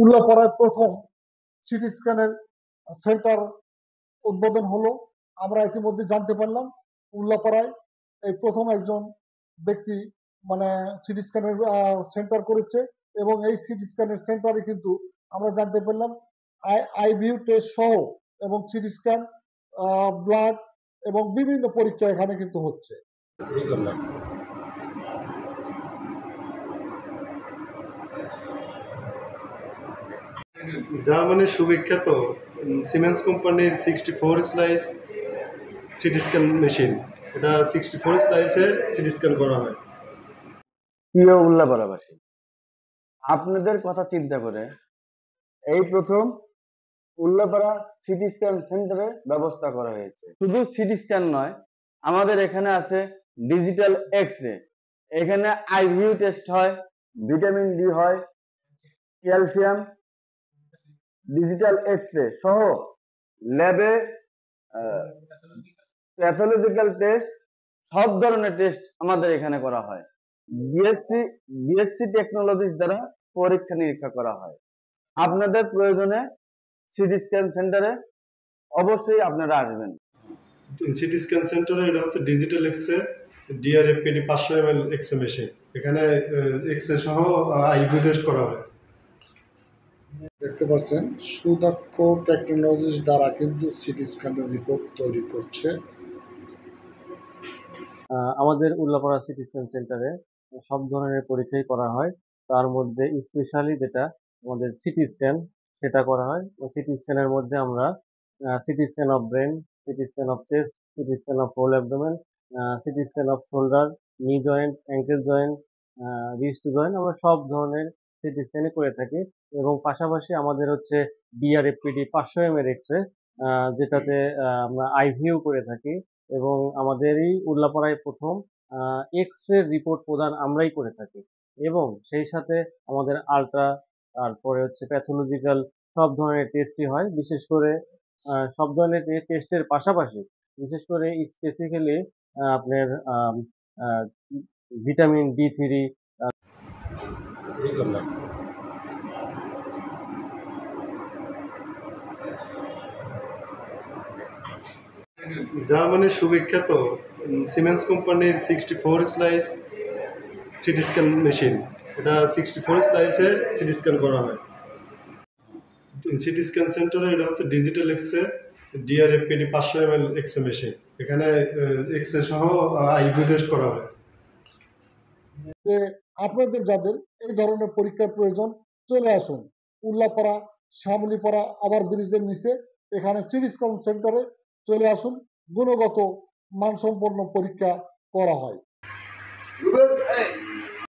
উল্লাপাড়ায় প্রথম city স্ক্যানের centre উদ্বোধন হলো। আমরা ইতিমধ্যে জানতে পারলাম উল্লাপাড়ায় এই প্রথম একজন ব্যক্তি মানে সিটি স্ক্যানের সেন্টার করেছে এবং এই সিটি স্ক্যানের সেন্টারে কিন্তু আমরা জানতে পারলাম আইভিউ টেস্ট সহ এবং সিটি স্ক্যান, ব্লাড এবং বিভিন্ন পরীক্ষা এখানে কিন্তু হচ্ছে। জার্মানির সুবিখ্যাত সিমেন্স কোম্পানির 64 স্লাইস সিটি স্ক্যান মেশিন, এটা 64 স্লাইসে সিটি স্ক্যান করা হয়। প্রিয় উল্লাপাড়াবাসী, আপনাদের কথা চিন্তা করে এই প্রথম উল্লাপাড়া সিটি স্ক্যান সেন্টারে ব্যবস্থা করা হয়েছে। শুধু সিটি স্ক্যান নয়, আমাদের এখানে আছে ডিজিটাল এক্স রে, এখানে আইভিউ টেস্ট হয়, ভিটামিন ডি হয়, ক্যালসিয়াম, ডিজিটাল এক্স রে সহ ল্যাবে প্যাথোলজিক্যাল টেস্ট, সব ধরনের টেস্ট আমাদের এখানে করা হয়। বিএসসি টেকনোলজির দ্বারা পরীক্ষা নিরীক্ষা করা হয়। আপনাদের প্রয়োজনে সিটি স্ক্যান সেন্টারে অবশ্যই আপনারা আসবেন। সিটি স্ক্যান সেন্টারে এটা হচ্ছে digital X ray, DRFPD 500 ml X ray machine, এখানে এক্স রে সহ আইভিউ টেস্ট করা হয়। দেখতে পাচ্ছেন সুদক্ষ টেকনোলজিস দ্বারা কিন্তু সিটি স্ক্যানের রিপোর্ট তৈরি করছে। আমাদের উল্লাপাড়া সিটি স্ক্যান সেন্টারে সব ধরনের পরীক্ষাই করা হয়, তার মধ্যে স্পেশালি যেটা আমাদের সিটি স্ক্যান সেটা করা হয়। সিটি স্ক্যানের মধ্যে আমরা CT scan of brain, CT scan of chest, CT scan of whole abdomen, CT scan of shoulder, knee joint, ankle joint, wrist joint, আমরা সব ধরনের সিটি স্ক্যানই করে থাকি। এবং পাশাপাশি আমাদের হচ্ছে ডিআরএফপিডি 500 ml এক্স রে, যেটাতে আমরা আইভিউ করে থাকি এবং আমাদেরই উল্লাপাড়ায় প্রথম এক্স রে রিপোর্ট প্রদান আমরাই করে থাকি। এবং সেই সাথে আমাদের আলট্রা, তারপরে হচ্ছে প্যাথোলজিক্যাল সব ধরনের টেস্টই হয়। বিশেষ করে সব ধরনের টেস্টের পাশাপাশি বিশেষ করে স্পেসিক্যালি আপনার ভিটামিন ডি3। জার্মানির সুবিখ্যাত সিমেন্স কোম্পানির 64 স্লাইস সিটি স্ক্যান মেশিন, এটা 64 স্লাইসে সিটি স্ক্যান করা হয়। সিটি স্ক্যান সেন্টারে এটা হচ্ছে digital X ray, DRFPD 500 ml X ray machine, এখানে এক্স রে সহ আইভিউ টেস্ট করা হয়। আপনাদের যাদের এই ধরনের পরীক্ষার প্রয়োজন চলে আসুন উল্লাপাড়া, শ্যামলীপাড়া আবার ব্রিজের নিচে, এখানে সিটি স্ক্যান সেন্টারে চলে আসুন। গুণগত মানসম্পন্ন পরীক্ষা করা হয়।